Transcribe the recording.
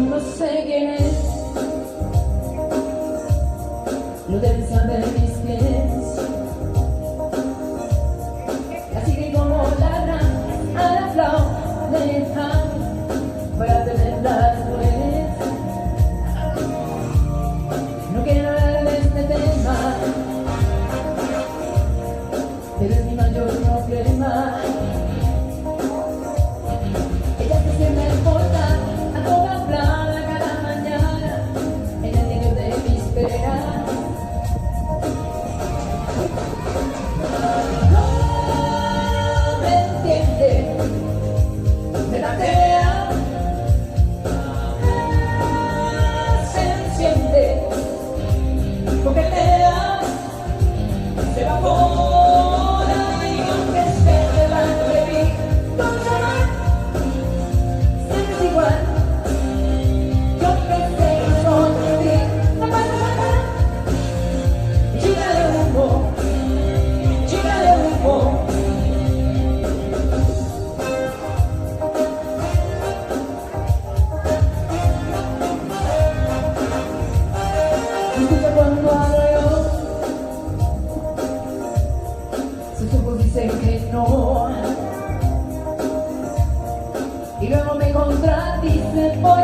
No sé quién es, lo deben saber mis pies. Así que como ladran a la flauta para tenerla después. No quiero hablar de este tema, pero es mi mayor problema. Ella se siente corta a toda plana cada mañana en el medio de mis penas. No me entiende, me latea, se enciende, coquetea, se evapora y aunque esté delante de mí, no se va, siempre es igual. Yo pensé que soy de ti, chica de humo, chica de humo. Escucha cuando hablo yo, sus ojos dicen que no, y luego me contradicen por